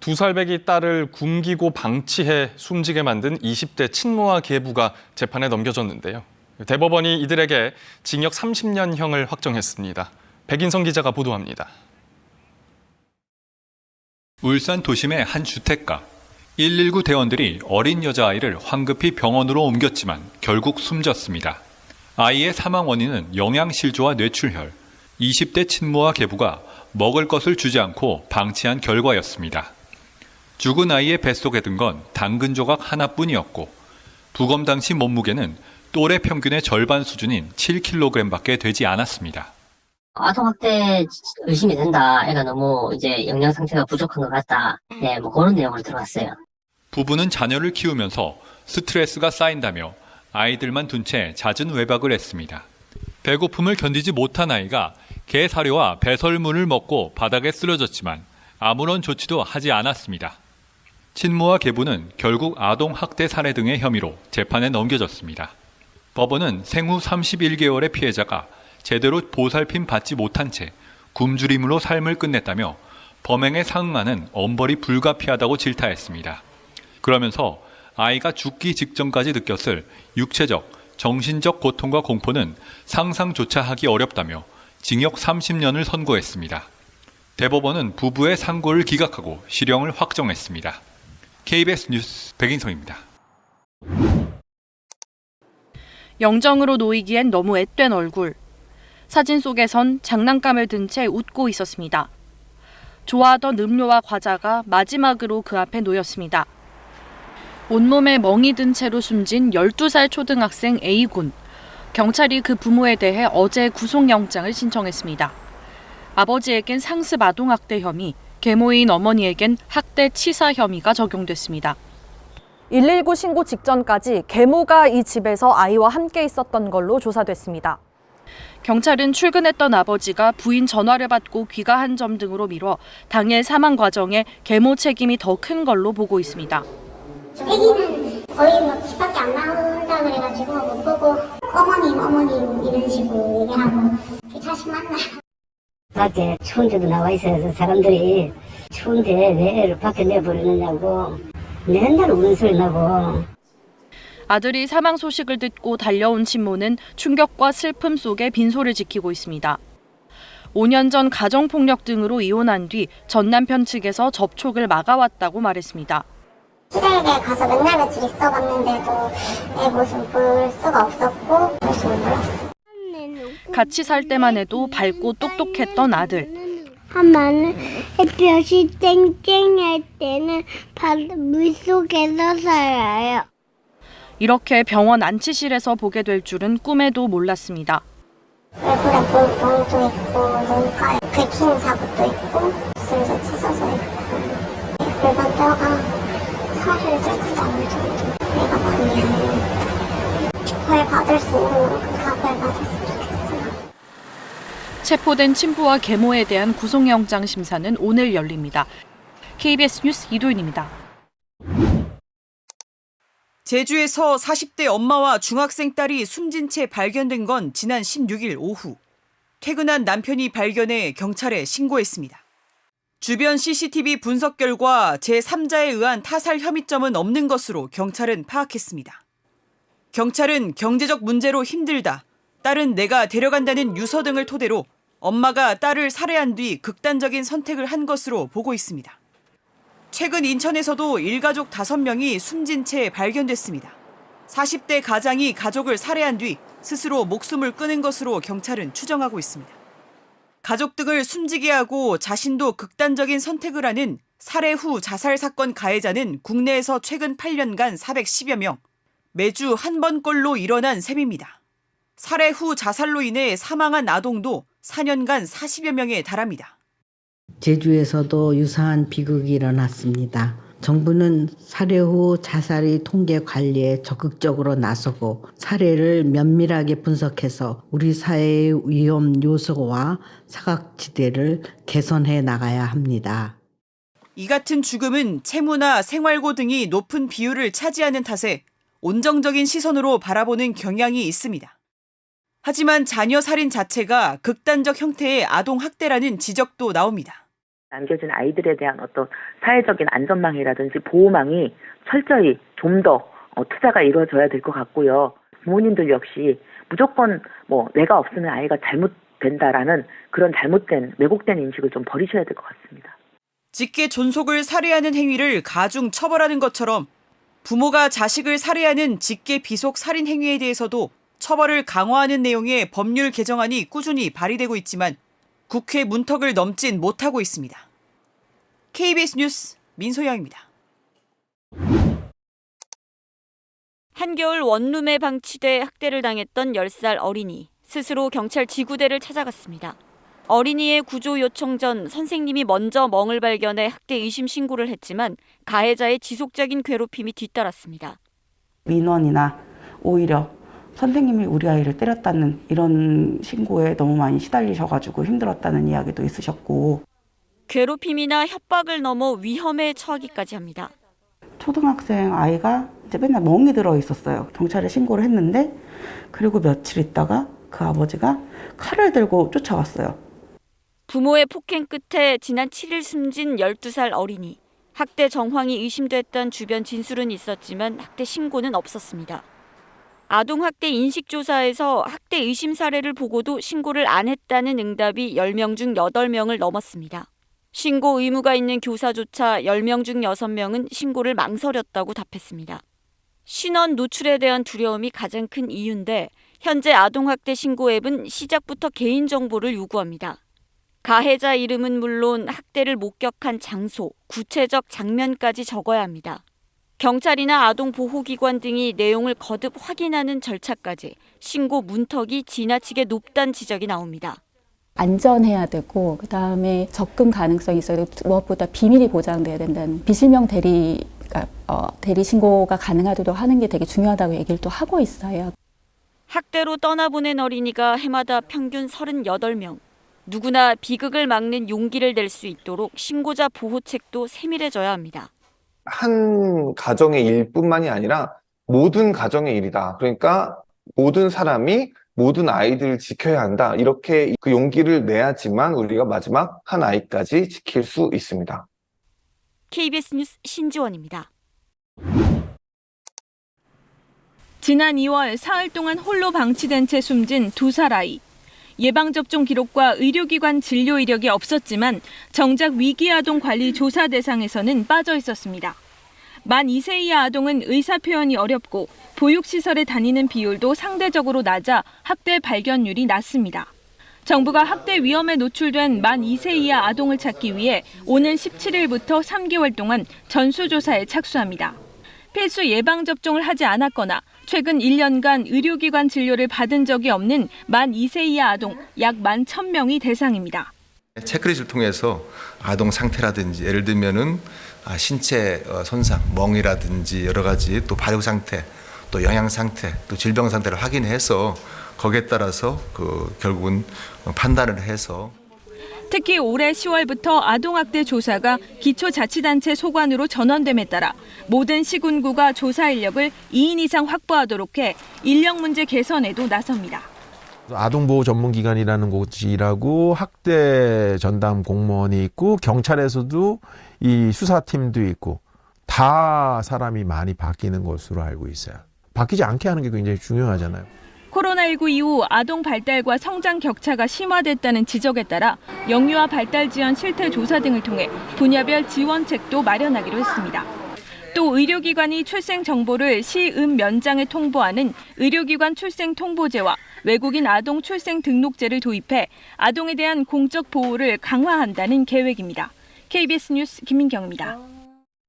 2살배기 딸을 굶기고 방치해 숨지게 만든 20대 친모와 계부가 재판에 넘겨졌는데요. 대법원이 이들에게 징역 30년형을 확정했습니다. 백인성 기자가 보도합니다. 울산 도심의 한 주택가. 119 대원들이 어린 여자아이를 황급히 병원으로 옮겼지만 결국 숨졌습니다. 아이의 사망 원인은 영양실조와 뇌출혈. 20대 친모와 계부가 먹을 것을 주지 않고 방치한 결과였습니다. 죽은 아이의 뱃속에 든 건 당근 조각 하나뿐이었고 부검 당시 몸무게는 또래 평균의 절반 수준인 7kg밖에 되지 않았습니다. 아동학대 의심이 된다. 애가 너무 이제 영양 상태가 부족한 것 같다. 네, 뭐 그런 내용으로 들어왔어요. 부부는 자녀를 키우면서 스트레스가 쌓인다며 아이들만 둔 채 잦은 외박을 했습니다. 배고픔을 견디지 못한 아이가 게 사료와 배설물을 먹고 바닥에 쓰러졌지만 아무런 조치도 하지 않았습니다. 친모와 계부는 결국 아동학대 살해 등의 혐의로 재판에 넘겨졌습니다. 법원은 생후 31개월의 피해자가 제대로 보살핌 받지 못한 채 굶주림으로 삶을 끝냈다며 범행에 상응하는 엄벌이 불가피하다고 질타했습니다. 그러면서 아이가 죽기 직전까지 느꼈을 육체적, 정신적 고통과 공포는 상상조차 하기 어렵다며 징역 30년을 선고했습니다. 대법원은 부부의 상고를 기각하고 실형을 확정했습니다. KBS 뉴스 백인성입니다. 영정으로 놓이기엔 너무 앳된 얼굴. 사진 속에선 장난감을 든 채 웃고 있었습니다. 좋아하던 음료와 과자가 마지막으로 그 앞에 놓였습니다. 온몸에 멍이 든 채로 숨진 12살 초등학생 A군. 경찰이 그 부모에 대해 어제 구속영장을 신청했습니다. 아버지에겐 상습 아동학대 혐의, 계모인 어머니에겐 학대 치사 혐의가 적용됐습니다. 119 신고 직전까지 계모가 이 집에서 아이와 함께 있었던 걸로 조사됐습니다. 경찰은 출근했던 아버지가 부인 전화를 받고 귀가한 점 등으로 미뤄 당일 사망 과정에 계모 책임이 더 큰 걸로 보고 있습니다. 애기는 거의 뭐 집밖에 안 나온다 그래가지고 못 보고 어머님 이런 식으로 얘기하고 자식 만나. 밖에 추운데도 나와 있어서 사람들이 추운데 왜 애를 밖에 내버리느냐고 맨날 우는 소리 나고. 아들이 사망 소식을 듣고 달려온 친모는 충격과 슬픔 속에 빈소를 지키고 있습니다. 5년 전 가정폭력 등으로 이혼한 뒤 전 남편 측에서 접촉을 막아왔다고 말했습니다. 시댁에 가서 맨날 며칠 있어봤는데도 애 모습 볼 수가 없었고 볼 줄 몰랐어. 같이 살 때만 해도 밝고 똑똑했던 아들. 하면은 햇볕이 쨍쨍할 때는 물속에서 살아요. 이렇게 병원 안치실에서 보게 될 줄은 꿈에도 몰랐습니다. 얼굴에 볼병도 있고 눈가에 긁히는 자국도 있고 숨도 찢어져 있고 골반 뼈가 살을 찔지도 않을 정도 내가 많이 하는 벌 받을 수 있는 만큼 다 벌 받았으면 좋겠어요. 체포된 친부와 계모에 대한 구속영장 심사는 오늘 열립니다. KBS 뉴스 이도윤입니다. 제주에서 40대 엄마와 중학생 딸이 숨진 채 발견된 건 지난 16일 오후. 퇴근한 남편이 발견해 경찰에 신고했습니다. 주변 CCTV 분석 결과 제3자에 의한 타살 혐의점은 없는 것으로 경찰은 파악했습니다. 경찰은 경제적 문제로 힘들다, 딸은 내가 데려간다는 유서 등을 토대로 엄마가 딸을 살해한 뒤 극단적인 선택을 한 것으로 보고 있습니다. 최근 인천에서도 일가족 5명이 숨진 채 발견됐습니다. 40대 가장이 가족을 살해한 뒤 스스로 목숨을 끊은 것으로 경찰은 추정하고 있습니다. 가족 등을 숨지게 하고 자신도 극단적인 선택을 하는 살해 후 자살 사건 가해자는 국내에서 최근 8년간 410여 명, 매주 한 번꼴로 일어난 셈입니다. 살해 후 자살로 인해 사망한 아동도 4년간 40여 명에 달합니다. 제주에서도 유사한 비극이 일어났습니다. 정부는 살해 후 자살의 통계 관리에 적극적으로 나서고 사례를 면밀하게 분석해서 우리 사회의 위험 요소와 사각지대를 개선해 나가야 합니다. 이 같은 죽음은 채무나 생활고 등이 높은 비율을 차지하는 탓에 온정적인 시선으로 바라보는 경향이 있습니다. 하지만 자녀 살인 자체가 극단적 형태의 아동 학대라는 지적도 나옵니다. 남겨진 아이들에 대한 어떤 사회적인 안전망이라든지 보호망이 철저히 좀 더 투자가 이루어져야 될 것 같고요. 부모님들 역시 무조건 내가 없으면 아이가 잘못된다라는 그런 잘못된 왜곡된 인식을 좀 버리셔야 될 것 같습니다. 직계 존속을 살해하는 행위를 가중 처벌하는 것처럼 부모가 자식을 살해하는 직계 비속 살인 행위에 대해서도 처벌을 강화하는 내용의 법률 개정안이 꾸준히 발의되고 있지만 국회 문턱을 넘진 못하고 있습니다. KBS 뉴스 민소영입니다. 한겨울 원룸에 방치돼 학대를 당했던 10살 어린이. 스스로 경찰 지구대를 찾아갔습니다. 어린이의 구조 요청 전 선생님이 먼저 멍을 발견해 학대 의심 신고를 했지만 가해자의 지속적인 괴롭힘이 뒤따랐습니다. 민원이나 오히려 선생님이 우리 아이를 때렸다는 이런 신고에 너무 많이 시달리셔가지고 힘들었다는 이야기도 있으셨고, 괴롭힘이나 협박을 넘어 위험에 처하기까지 합니다. 초등학생 아이가 이제 맨날 멍이 들어 있었어요. 경찰에 신고를 했는데, 그리고 며칠 있다가 그 아버지가 칼을 들고 쫓아왔어요. 부모의 폭행 끝에 지난 7일 숨진 12살 어린이. 학대 정황이 의심됐던 주변 진술은 있었지만 학대 신고는 없었습니다. 아동학대 인식조사에서 학대 의심 사례를 보고도 신고를 안 했다는 응답이 10명 중 8명을 넘었습니다. 신고 의무가 있는 교사조차 10명 중 6명은 신고를 망설였다고 답했습니다. 신원 노출에 대한 두려움이 가장 큰 이유인데 현재 아동학대 신고 앱은 시작부터 개인정보를 요구합니다. 가해자 이름은 물론 학대를 목격한 장소, 구체적 장면까지 적어야 합니다. 경찰이나 아동보호기관 등이 내용을 거듭 확인하는 절차까지 신고 문턱이 지나치게 높다는 지적이 나옵니다. 안전해야 되고 그다음에 접근 가능성이 있어야 되고 무엇보다 비밀이 보장돼야 된다는 비실명 대리 신고가 가능하도록 하는 게 되게 중요하다고 얘기를 또 하고 있어요. 학대로 떠나보낸 어린이가 해마다 평균 38명. 누구나 비극을 막는 용기를 낼 수 있도록 신고자 보호책도 세밀해져야 합니다. 한 가정의 일뿐만이 아니라 모든 가정의 일이다. 그러니까 모든 사람이 모든 아이들을 지켜야 한다. 이렇게 그 용기를 내야지만 우리가 마지막 한 아이까지 지킬 수 있습니다. KBS 뉴스 신지원입니다. 지난 2월 사흘 동안 홀로 방치된 채 숨진 2살 아이. 예방접종 기록과 의료기관 진료 이력이 없었지만 정작 위기아동 관리 조사 대상에서는 빠져 있었습니다. 만 2세 이하 아동은 의사 표현이 어렵고 보육시설에 다니는 비율도 상대적으로 낮아 학대 발견율이 낮습니다. 정부가 학대 위험에 노출된 만 2세 이하 아동을 찾기 위해 오는 17일부터 3개월 동안 전수조사에 착수합니다. 필수 예방접종을 하지 않았거나 최근 1년간 의료기관 진료를 받은 적이 없는 만 2세 이하 아동 약 11,000명이 대상입니다. 체크리스트를 통해서 아동 상태라든지 예를 들면은 신체 손상, 멍이라든지 여러 가지 또 발육 상태, 또 영양 상태, 또 질병 상태를 확인해서 거기에 따라서 결국은 판단을 해서 특히 올해 10월부터 아동학대 조사가 기초자치단체 소관으로 전환됨에 따라 모든 시군구가 조사 인력을 2인 이상 확보하도록 해 인력 문제 개선에도 나섭니다. 아동보호 전문기관이라는 곳이 일하고 학대 전담 공무원이 있고 경찰에서도 이 수사팀도 있고 다 사람이 많이 바뀌는 것으로 알고 있어요. 바뀌지 않게 하는 게 굉장히 중요하잖아요. 코로나19 이후 아동 발달과 성장 격차가 심화됐다는 지적에 따라 영유아 발달 지원 실태 조사 등을 통해 분야별 지원책도 마련하기로 했습니다. 또 의료기관이 출생 정보를 시음 면장에 통보하는 의료기관 출생 통보제와 외국인 아동 출생 등록제를 도입해 아동에 대한 공적 보호를 강화한다는 계획입니다. KBS 뉴스 김민경입니다.